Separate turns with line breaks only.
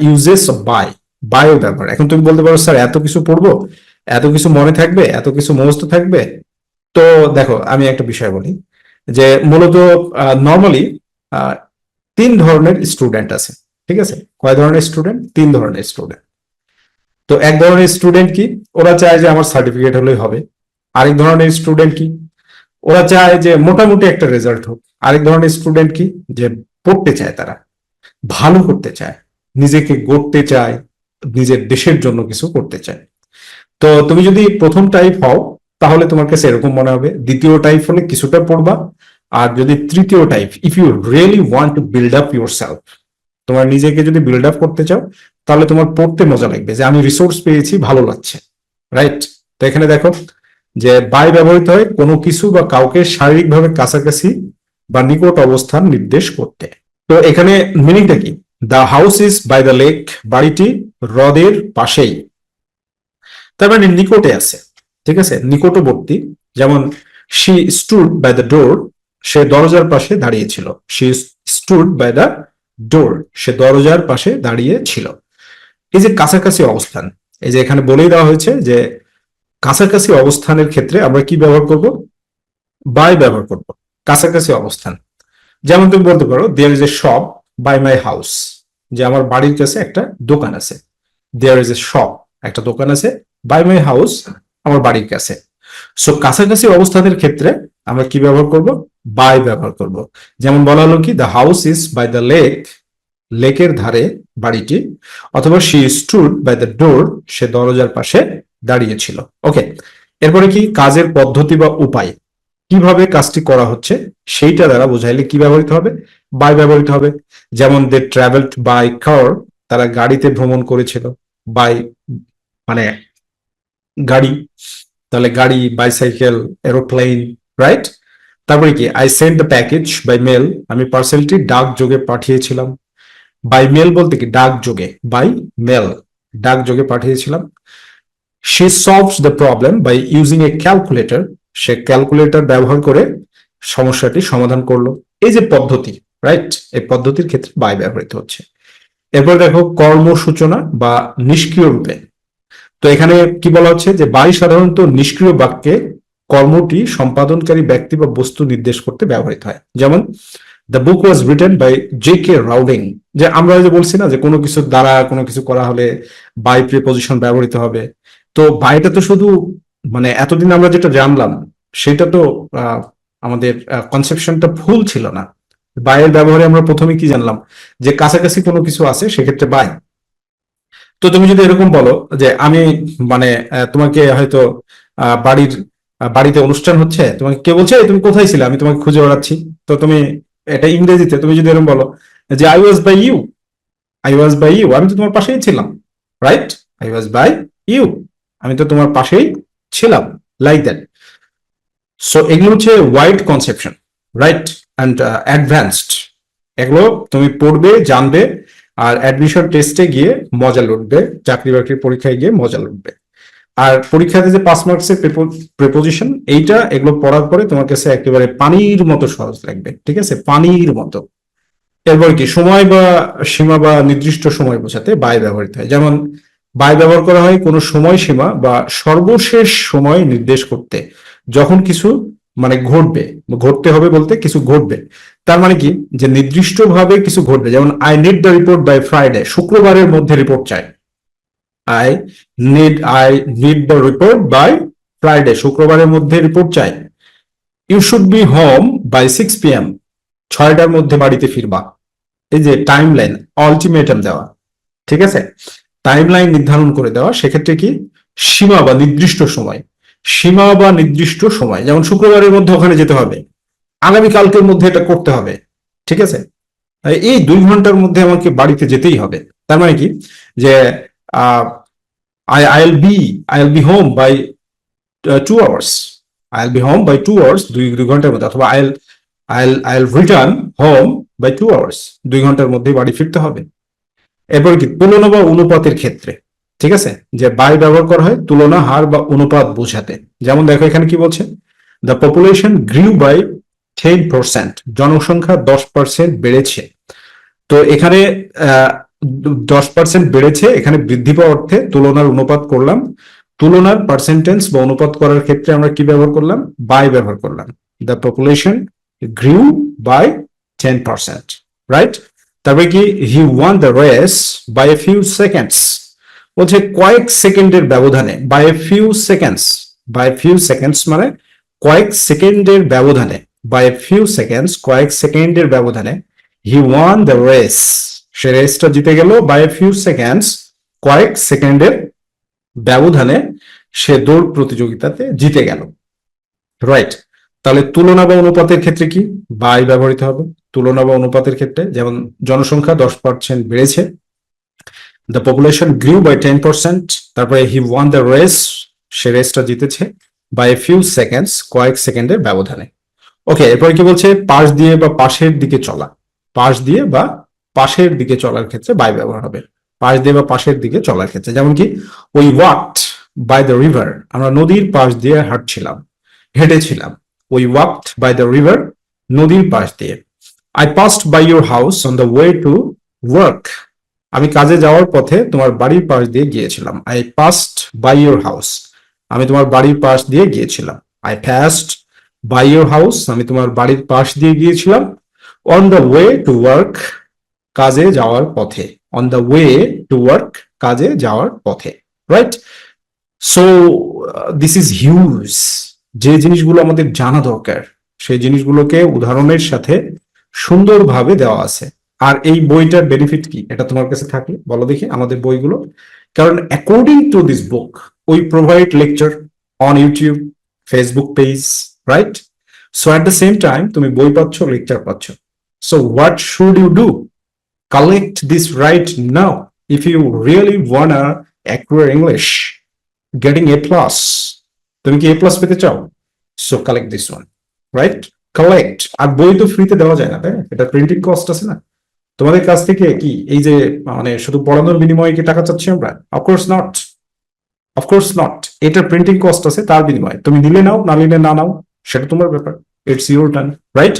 Uses of by ব্যবহার। এখন তুমি বলতে পারো স্যার এত কিছু পড়বো, এত কিছু মনে থাকবে, এত কিছু মুখস্থ থাকবে? তো দেখো আমি একটা বিষয় বলি যে মূলত নর্মালি তিন ধরনের স্টুডেন্ট আছে, ঠিক আছে? কয় ধরনের স্টুডেন্ট? তিন ধরনের স্টুডেন্ট। তো এক ধরনের স্টুডেন্ট কি, ওরা চায় যে আমার সার্টিফিকেট হলেই হবে। আরেক ধরনের স্টুডেন্ট কি, ওরা চায় যে মোটামুটি একটা রেজাল্ট হোক। আরেক ধরনের স্টুডেন্ট কি, যে পড়তে চায়, তারা ভালো করতে চায়, নিজেকে গড়তে চায়, নিজের দেশের জন্য কিছু করতে চায়। তো তুমি যদি প্রথম টাইপ হও তাহলে তোমার কাছে এরকম মনে হবে, দ্বিতীয় টাইপ হলে কিছুটা পড়বা, আর যদি তৃতীয় type, if you really want to build up yourself, তোমার নিজেকে যদি বিল্ড আপ করতে চাও, তাহলে তোমার পড়তে মজা লাগবে, যে আমি রিসোর্স পেয়েছি, ভালো লাগছে, রাইট? তো এখানে দেখো যে বাই ব্যবহৃত হয় কোনো কিছু বা কাউকে শারীরিকভাবে কাছাকাছি বা নিকট অবস্থান নির্দেশ করতে। তো এখানে মিনিংটা কি? The house is by the lake, বাড়িটি হ্রদের পাশেই, তার মানে নিকটে আছে, ঠিক আছে, নিকটবর্তী। যেমন she stood by the door, সে দরজার পাশে দাঁড়িয়েছিল। She stood by the door, সে দরজার পাশে দাঁড়িয়ে ছিল। এই যে কাছাকাছি অবস্থান, এই যে এখানে বলেই দেওয়া হয়েছে যে কাছাকাছি অবস্থানের ক্ষেত্রে আমরা কি ব্যবহার করব? বাই ব্যবহার করব, কাছাকাছি অবস্থান। যেমন তুমি বলতে পারো there is a shop by my house, যে আমার বাড়ির কাছে একটা দোকান আছে। দেয়ার ইজ এ শপ, একটা দোকান আছে, বাই মাই হাউস, আমার বাড়ির কাছে। সো কাছাকাছি অবস্থানের ক্ষেত্রে আমরা কি ব্যবহার করব? বাই ব্যবহার করব। যেমন বলা হলো কি, the house is by the lake, লেকের ধারে বাড়িটি, অথবা she stood by the door, সে দরজার পাশে দাঁড়িয়েছিল। ওকে, এরপরে কি কাজের পদ্ধতি বা উপায়, কিভাবে কাজটি করা হচ্ছে সেইটা দ্বারা বোঝাইলে কি ব্যবহৃত হবে? বাই ব্যবহৃত হবে। যেমন দে ট্রাভেলড বাই কার, তারা গাড়িতে ভ্রমণ করেছিল। বাই মানে গাড়ি, তাহলে গাড়ি, বাইসাইকেল, এরোপ্লেন, রাইট? তারপরে কি, I send the package by mail, আমি পার্সেলটি ডাক যোগে পাঠিয়েছিলাম। বাই মেল বলতে কি, ডাক যোগে, বাই মেল, ডাক যোগে পাঠিয়েছিলাম। সে solves the problem by using a calculator, সে ক্যালকুলেটর ব্যবহার করে সমস্যাটি সমাধান করলো। এই যে পদ্ধতি, রাইট, এই পদ্ধতির ক্ষেত্রে বাই ব্যবহৃত হচ্ছে। এরপর দেখো কর্মসূচনা বা নিষ্ক্রিয় রূপে। তো এখানে কি বলা হচ্ছে যে বাই সাধারণত নিষ্ক্রিয় বাক্যে কর্মটি সম্পাদনকারী ব্যক্তি বা বস্তু নির্দেশ করতে ব্যবহৃত হয়। যেমন the book was written by J K Rowling, যে আমরা যে বলছি না যে কোনো কিছু দ্বারা কোনো কিছু করা হলে বাই প্রিপজিশন ব্যবহৃত হবে। তো বাইটা তো শুধু মানে এতদিন আমরা যেটা জানলাম সেটা তো আমাদের কনসেপশনটা ভুল ছিল না। বাইয়ের ব্যবহারে আমরা প্রথমে কি জানলাম, যে কাছাকাছি কোনো কিছু আছে সেক্ষেত্রে বাই। তো তুমি যদি এরকম বলো যে আমি মানে তোমাকে হয়তো বাড়ির বাড়িতে অনুষ্ঠান হচ্ছে, তোমাকে কে বলছে তুমি কোথায় ছিলে, আমি তোমাকে খুঁজে বেড়াচ্ছি। তো তুমি এটা ইংরেজিতে তুমি যদি এরকম বলো যে I was by you, I was by you, আমি তো তোমার পাশেই ছিলাম, right? I was by you, আমি তো তোমার পাশেই ছিলাম, লাইক দ্যাট। সো এগুলো হচ্ছে wide conception, right, and advanced. এগুলো তুমি পড়বে, জানবে, আর অ্যাডমিশন টেস্টে গিয়ে মজা লুটবে, চাকরি বাকরির পরীক্ষায় গিয়ে মজা লুটবে। আর পরীক্ষাতে যে 5 মার্কসের প্রিপোজিশন, এইটা এগুলো পড়ার পরে তোমার কাছে একেবারে পানির মতো সহজ লাগবে, ঠিক আছে, পানির মতো। এরপর কি সময় বা সীমা বা নির্দিষ্ট সময় বোঝাতে বাই ব্যবহৃত হয়। যেমন বাই ব্যবহার করা হয় কোনো সময়সীমা বা সর্বশেষ সময় নির্দেশ করতে, যখন কিছু মানে ঘটবে, ঘটতে হবে বলতে কিছু ঘটবে। তার মানে কি, যে নির্দিষ্টভাবে কিছু ঘটবে। যেমন I need the report by Friday, শুক্রবারের মধ্যে রিপোর্ট চাই। I need the report by Friday, শুক্রবারের মধ্যে রিপোর্ট চাই। You should be home by 6 PM, 6টার মধ্যে বাড়িতে ফিরবা। এই যে টাইম লাইন, আলটিমেটাম দেওয়া, ঠিক আছে, টাইম লাইন নির্ধারণ করে দেওয়া। সেক্ষেত্রে কি সীমা বা নির্দিষ্ট সময়, সীমা বা নির্দিষ্ট সময়, যেমন শুক্রবারের মধ্যে ওখানে যেতে হবে, আগামীকালকের মধ্যে এটা করতে হবে, ঠিক আছে, এই 2 ঘন্টার মধ্যে আমাকে বাড়িতে যেতেই হবে। তার মানে কি, যে I'll be home by 2 hours, I'll be home by 2 hours, 2 ঘন্টার মধ্যে, অথবা আইল রিটার্ন হোম বাই 2 আওয়ার্স, 2 ঘন্টার মধ্যে বাড়ি ফিরতে হবে। এরপর কি তুলনা বা অনুপাতের ক্ষেত্রে, ঠিক আছে, যে বাই ব্যবহার করা হয় তুলনা, হার বা অনুপাত বোঝাতে। যেমন দেখো এখানে কি বলছে, দ্য পপুলেশন গ্রিউ বাই 10%, জনসংখ্যা 10% বেড়েছে। তো এখানে 10% বেড়েছে, এখানে বৃদ্ধি পাওয়ার অর্থে তুলনার অনুপাত করলাম। তুলনার পার্সেন্টেজ বা অনুপাত করার ক্ষেত্রে আমরা কি ব্যবহার করলাম? বাই ব্যবহার করলাম। The population grew by 10%, right? তারপরে কি, he won the race by a few seconds, বলছে কয়েক সেকেন্ডের ব্যবধানে, by a few seconds, by few seconds মানে কয়েক সেকেন্ডের ব্যবধানে, বাই এ ফিউ সেকেন্ডস কয়েক সেকেন্ডের ব্যবধানে, হি ওয়ান দ্য রেস, সে রেসটা জিতে গেল, বাই এ ফিউ সেকেন্ডস কয়েক সেকেন্ডের ব্যবধানে সে দৌড় প্রতিযোগিতাতে জিতে গেল, রাইট? তাহলে তুলনা বা অনুপাতের ক্ষেত্রে কি বাই ব্যবহৃত হবে? তুলনা বা অনুপাতের ক্ষেত্রে যেমন জনসংখ্যা 10% বেড়েছে, দ্য পপুলেশন গ্রিউ বাই 10%, তারপরে হি ওয়ান দ্য রেস, সে রেসটা জিতেছে, বাই এ ফিউ সেকেন্ডস কয়েক সেকেন্ডের ব্যবধানে। ওকে, এরপরে কি বলছে? পাশ দিয়ে বা পাশের দিকে চলা, পাশ দিয়ে বা পাশের দিকে চলার ক্ষেত্রে বাই ব্যবহার হবে। পাশ দিয়ে বা পাশের দিকে চলার ক্ষেত্রে যেমন কি, we walked by the river, আমরা নদীর পাশ দিয়ে হাঁটছিলাম, হেঁটেছিলাম। We walked by the river, নদীর পাশ দিয়ে। I passed by your house on the way to work, আমি কাজে যাওয়ার পথে তোমার বাড়ির পাশ দিয়ে গিয়েছিলাম। I passed by your house, আমি তোমার বাড়ির পাশ দিয়ে গিয়েছিলাম। I passed by your house, আমি তোমার বাড়ির পাশ দিয়ে গিয়েছিলাম। On the way to work, কাজে যাওয়ার পথে। On the way to work, কাজে যাওয়ার পথে, right? So this is huge. যে জিনিসগুলো আমাদের জানা দরকার সেই জিনিসগুলোকে উদাহরণের সাথে সুন্দরভাবে দেওয়া আছে। আর এই বইটার বেনিফিট কি, এটা তোমার কাছে থাকলে বলো দেখি আমাদের বইগুলো। কারণ according to this book we provide lecture on YouTube, Facebook page, right? So at the same time তুমি বই পাচ্ছ, লেকচার পাচ্ছ। So what should you do? Collect this right now if you really wanna acquire English, getting A plus. তুমি কি A plus পেতে চাও? So collect this one, right? Collect। আর বই তো ফ্রিতে দেওয়া যায় না, তাই না? এটা প্রিন্টিং কস্ট আছে না? তোমাদের কাছ থেকে কি এই যে মানে শুধু পড়ানোর বিনিময়ে কি টাকা চাচ্ছি আমরা? Of course not, of course not. এটার প্রিন্টিং কস্ট আছে, তার বিনিময়ে তুমি নিলে নাও, না নিলে না নাও, সেটা তোমার ব্যাপার। It's your turn, right?